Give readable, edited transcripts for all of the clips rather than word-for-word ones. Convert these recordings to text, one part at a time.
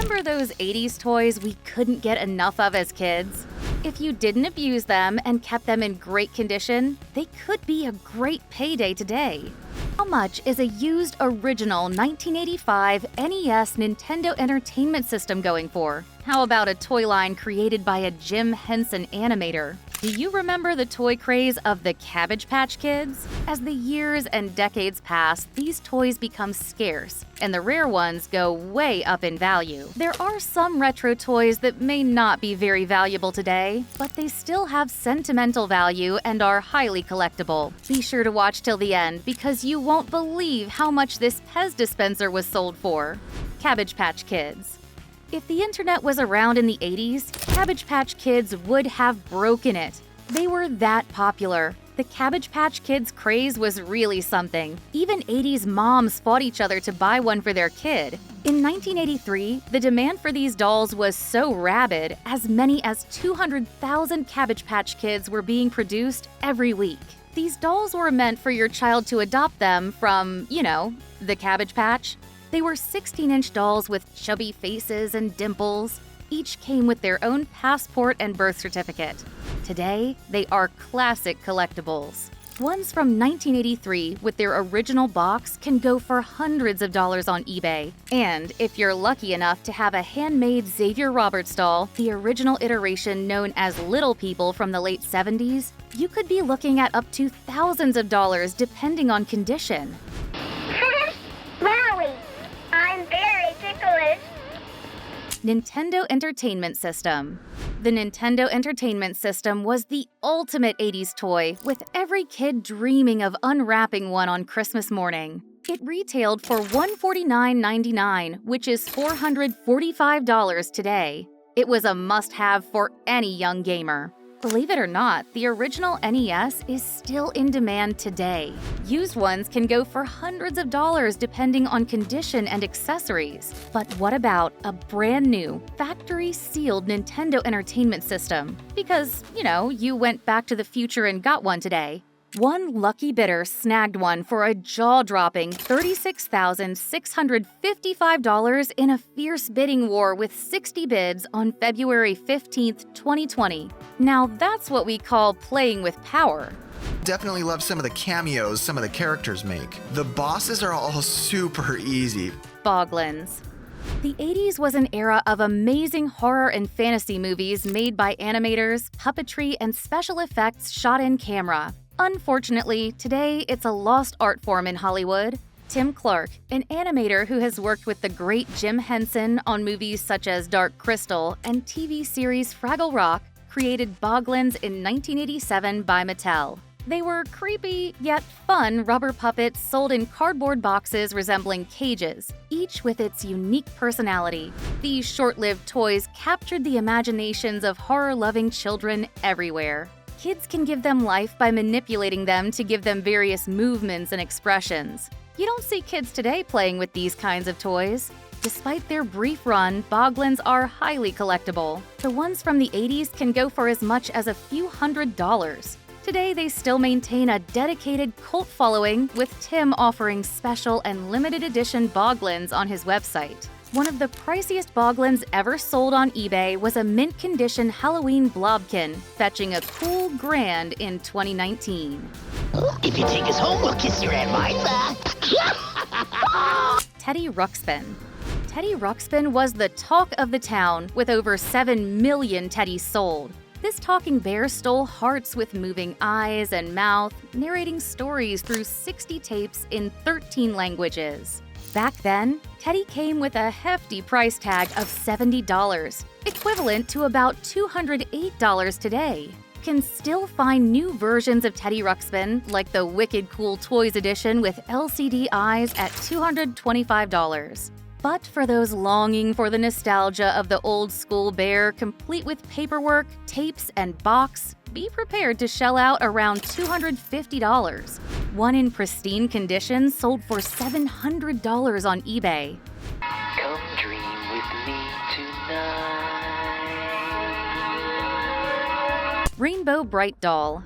Remember those 80s toys we couldn't get enough of as kids? If you didn't abuse them and kept them in great condition, they could be a great payday today. How much is a used original 1985 NES Nintendo Entertainment System going for? How about a toy line created by a Jim Henson animator? Do you remember the toy craze of the Cabbage Patch Kids? As the years and decades pass, these toys become scarce, and the rare ones go way up in value. There are some retro toys that may not be very valuable today, but they still have sentimental value and are highly collectible. Be sure to watch till the end because you won't believe how much this Pez dispenser was sold for. Cabbage Patch Kids. If the internet was around in the 80s, Cabbage Patch Kids would have broken it. They were that popular. The Cabbage Patch Kids craze was really something. Even 80s moms fought each other to buy one for their kid. In 1983, the demand for these dolls was so rabid, as many as 200,000 Cabbage Patch Kids were being produced every week. These dolls were meant for your child to adopt them from, the Cabbage Patch. They were 16-inch dolls with chubby faces and dimples. Each came with their own passport and birth certificate. Today, they are classic collectibles. Ones from 1983 with their original box can go for hundreds of dollars on eBay. And if you're lucky enough to have a handmade Xavier Roberts doll, the original iteration known as Little People from the late 70s, you could be looking at up to thousands of dollars depending on condition. Wowie! I'm very ticklish. Nintendo Entertainment System. The Nintendo Entertainment System was the ultimate 80s toy, with every kid dreaming of unwrapping one on Christmas morning. It retailed for $149.99, which is $445 today. It was a must-have for any young gamer. Believe it or not, the original NES is still in demand today. Used ones can go for hundreds of dollars depending on condition and accessories. But what about a brand new, factory-sealed Nintendo Entertainment System? Because, you went back to the future and got one today. One lucky bidder snagged one for a jaw-dropping $36,655 in a fierce bidding war with 60 bids on February 15, 2020. Now that's what we call playing with power. Definitely love some of the cameos some of the characters make. The bosses are all super easy. Boglins. The 80s was an era of amazing horror and fantasy movies made by animators, puppetry, and special effects shot in camera. Unfortunately, today it's a lost art form in Hollywood. Tim Clark, an animator who has worked with the great Jim Henson on movies such as Dark Crystal and TV series Fraggle Rock, created Boglins in 1987 by Mattel. They were creepy yet fun rubber puppets sold in cardboard boxes resembling cages, each with its unique personality. These short-lived toys captured the imaginations of horror-loving children everywhere. Kids can give them life by manipulating them to give them various movements and expressions. You don't see kids today playing with these kinds of toys. Despite their brief run, Boglins are highly collectible. The ones from the 80s can go for as much as a few $100s. Today, they still maintain a dedicated cult following, with Tim offering special and limited edition Boglins on his website. One of the priciest Boglins ever sold on eBay was a mint-condition Halloween Blobkin, fetching a cool $1,000 in 2019. If you take us home, we'll kiss your Aunt Martha. Teddy Ruxpin. Teddy Ruxpin was the talk of the town, with over 7 million teddies sold. This talking bear stole hearts with moving eyes and mouth, narrating stories through 60 tapes in 13 languages. Back then, Teddy came with a hefty price tag of $70, equivalent to about $208 today. You can still find new versions of Teddy Ruxpin, like the Wicked Cool Toys edition with LCD eyes at $225. But for those longing for the nostalgia of the old-school bear, complete with paperwork, tapes, and box, be prepared to shell out around $250. One in pristine condition sold for $700 on eBay. Come dream with me tonight. Rainbow Brite Doll.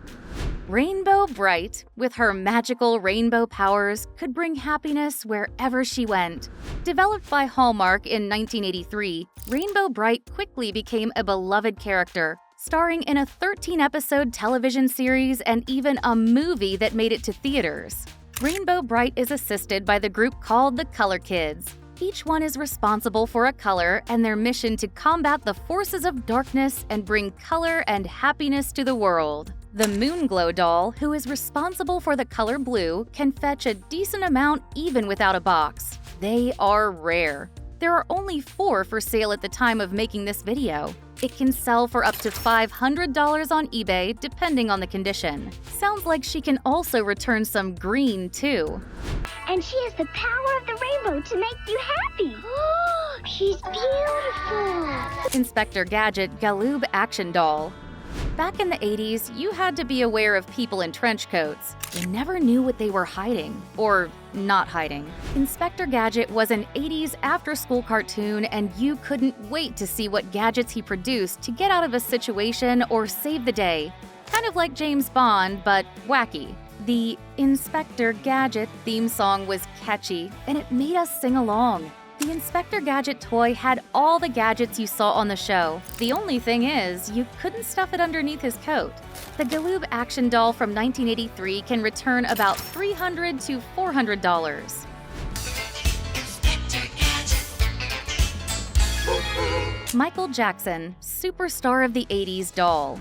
Rainbow Brite, with her magical rainbow powers, could bring happiness wherever she went. Developed by Hallmark in 1983, Rainbow Brite quickly became a beloved character, starring in a 13-episode television series and even a movie that made it to theaters. Rainbow Brite is assisted by the group called the Color Kids. Each one is responsible for a color and their mission to combat the forces of darkness and bring color and happiness to the world. The Moonglow doll, who is responsible for the color blue, can fetch a decent amount even without a box. They are rare. There are only 4 for sale at the time of making this video. It can sell for up to $500 on eBay, depending on the condition. Sounds like she can also return some green, too. And she has the power of the rainbow to make you happy. She's beautiful. Inspector Gadget Galoob Action Doll. Back in the 80s, you had to be aware of people in trench coats. You never knew what they were hiding, or not hiding. Inspector Gadget was an 80s after-school cartoon, and you couldn't wait to see what gadgets he produced to get out of a situation or save the day. Kind of like James Bond, but wacky. The Inspector Gadget theme song was catchy, and it made us sing along. The Inspector Gadget toy had all the gadgets you saw on the show. The only thing is, you couldn't stuff it underneath his coat. The Galoob Action Doll from 1983 can return about $300 to $400. Michael Jackson, superstar of the 80s doll.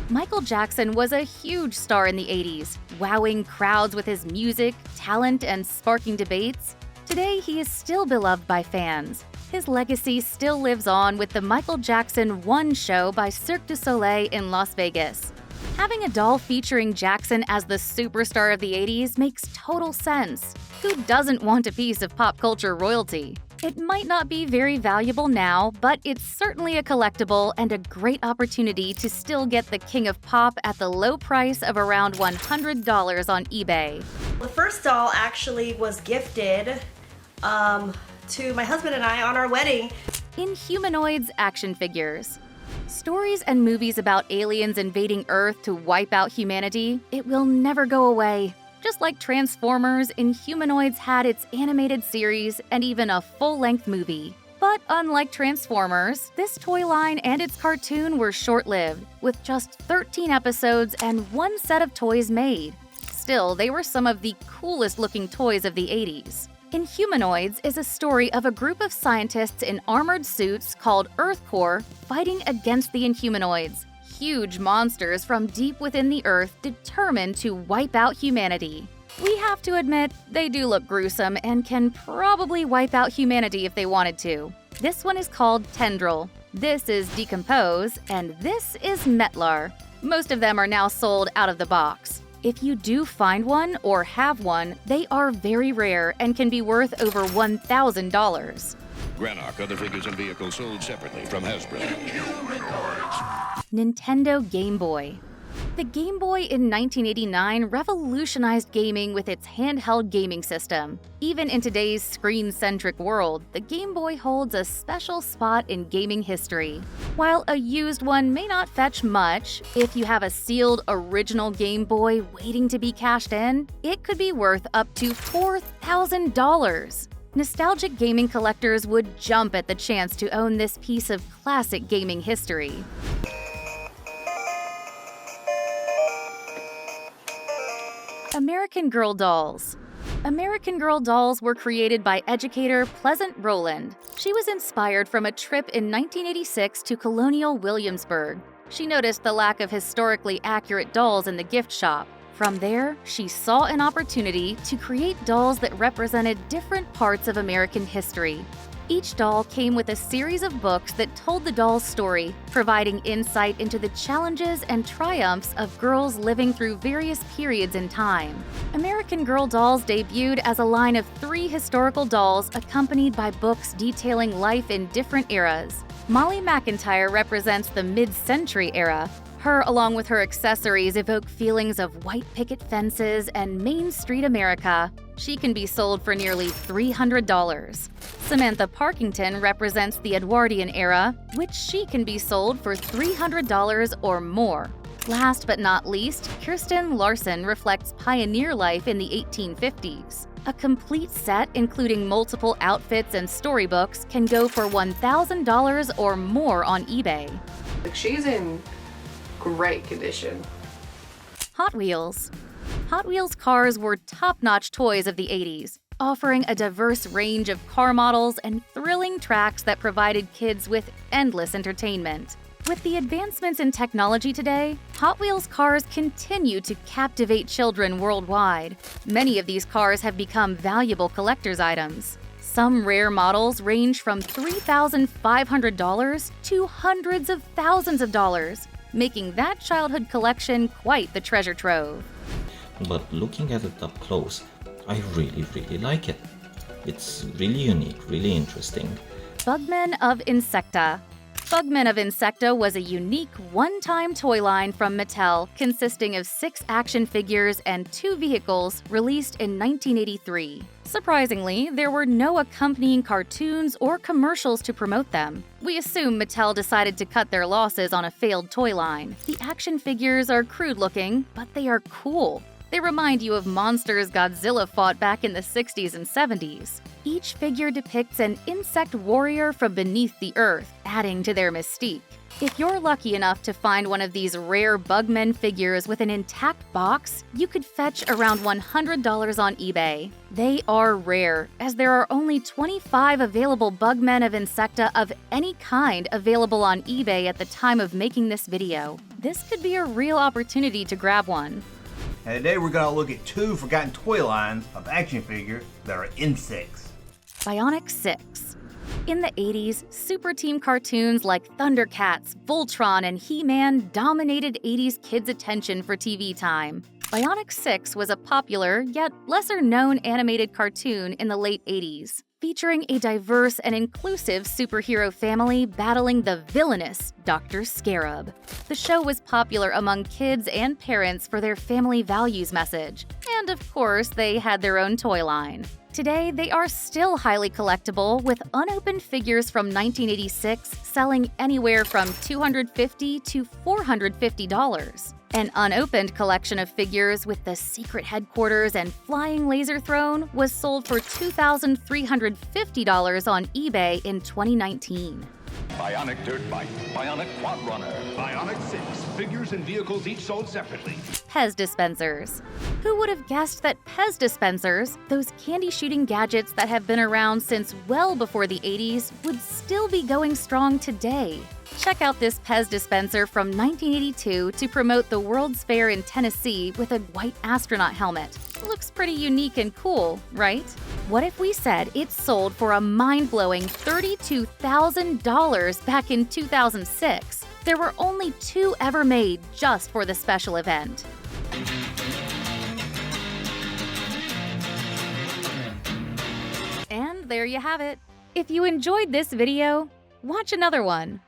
Michael Jackson was a huge star in the 80s, wowing crowds with his music, talent, and sparking debates. Today, he is still beloved by fans. His legacy still lives on with the Michael Jackson 1 show by Cirque du Soleil in Las Vegas. Having a doll featuring Jackson as the superstar of the 80s makes total sense. Who doesn't want a piece of pop culture royalty? It might not be very valuable now, but it's certainly a collectible and a great opportunity to still get the king of pop at the low price of around $100 on eBay. The first doll actually was gifted to my husband and I on our wedding. Inhumanoids action figures. Stories and movies about aliens invading Earth to wipe out humanity, it will never go away. Just like Transformers, Inhumanoids had its animated series and even a full-length movie. But unlike Transformers, this toy line and its cartoon were short-lived, with just 13 episodes and 1 set of toys made. Still, they were some of the coolest-looking toys of the 80s. Inhumanoids is a story of a group of scientists in armored suits called Earth Corps fighting against the Inhumanoids, huge monsters from deep within the Earth determined to wipe out humanity. We have to admit, they do look gruesome and can probably wipe out humanity if they wanted to. This one is called Tendril, this is Decompose, and this is Metlar. Most of them are now sold out of the box. If you do find one or have one, they are very rare and can be worth over $1,000. Granok, other figures and vehicles sold separately from Hasbro. Nintendo Game Boy. The Game Boy in 1989 revolutionized gaming with its handheld gaming system. Even in today's screen-centric world, the Game Boy holds a special spot in gaming history. While a used one may not fetch much, if you have a sealed original Game Boy waiting to be cashed in, it could be worth up to $4,000. Nostalgic gaming collectors would jump at the chance to own this piece of classic gaming history. American Girl dolls. American Girl dolls were created by educator Pleasant Rowland. She was inspired from a trip in 1986 to Colonial Williamsburg. She noticed the lack of historically accurate dolls in the gift shop. From there, she saw an opportunity to create dolls that represented different parts of American history. Each doll came with a series of books that told the doll's story, providing insight into the challenges and triumphs of girls living through various periods in time. American Girl dolls debuted as a line of 3 historical dolls accompanied by books detailing life in different eras. Molly McIntyre represents the mid-century era. Her, along with her accessories, evoke feelings of white picket fences and Main Street America. She can be sold for nearly $300. Samantha Parkington represents the Edwardian era, which she can be sold for $300 or more. Last but not least, Kirsten Larson reflects pioneer life in the 1850s. A complete set, including multiple outfits and storybooks, can go for $1,000 or more on eBay. She's in great condition. Hot Wheels. Hot Wheels cars were top-notch toys of the 80s, offering a diverse range of car models and thrilling tracks that provided kids with endless entertainment. With the advancements in technology today, Hot Wheels cars continue to captivate children worldwide. Many of these cars have become valuable collector's items. Some rare models range from $3,500 to hundreds of thousands of dollars, making that childhood collection quite the treasure trove. But looking at it up close, I really like it. It's really unique, really interesting. Bugman of Insecta. Bugman of Insecta was a unique one-time toy line from Mattel consisting of 6 action figures and 2 vehicles released in 1983. Surprisingly, there were no accompanying cartoons or commercials to promote them. We assume Mattel decided to cut their losses on a failed toy line. The action figures are crude-looking, but they are cool. They remind you of monsters Godzilla fought back in the 60s and 70s. Each figure depicts an insect warrior from beneath the earth, adding to their mystique. If you're lucky enough to find one of these rare Bugmen figures with an intact box, you could fetch around $100 on eBay. They are rare, as there are only 25 available Bugmen of Insecta of any kind available on eBay at the time of making this video. This could be a real opportunity to grab one. And today we're going to look at 2 forgotten toy lines of action figures that are insects. Bionic Six. In the 80s, super team cartoons like Thundercats, Voltron, and He-Man dominated 80s kids' attention for TV time. Bionic Six was a popular, yet lesser-known animated cartoon in the late 80s, featuring a diverse and inclusive superhero family battling the villainous Dr. Scarab. The show was popular among kids and parents for their family values message, and of course, they had their own toy line. Today, they are still highly collectible, with unopened figures from 1986 selling anywhere from $250 to $450. An unopened collection of figures with the secret headquarters and flying laser throne was sold for $2,350 on eBay in 2019. Bionic Dirt Bike, Bionic Quad Runner, Bionic Six, figures and vehicles each sold separately. Pez Dispensers. Who would have guessed that Pez Dispensers, those candy-shooting gadgets that have been around since well before the 80s, would still be going strong today? Check out this Pez dispenser from 1982 to promote the World's Fair in Tennessee with a white astronaut helmet. Looks pretty unique and cool, right? What if we said it sold for a mind-blowing $32,000 back in 2006? There were only 2 ever made just for the special event. And there you have it. If you enjoyed this video, watch another one.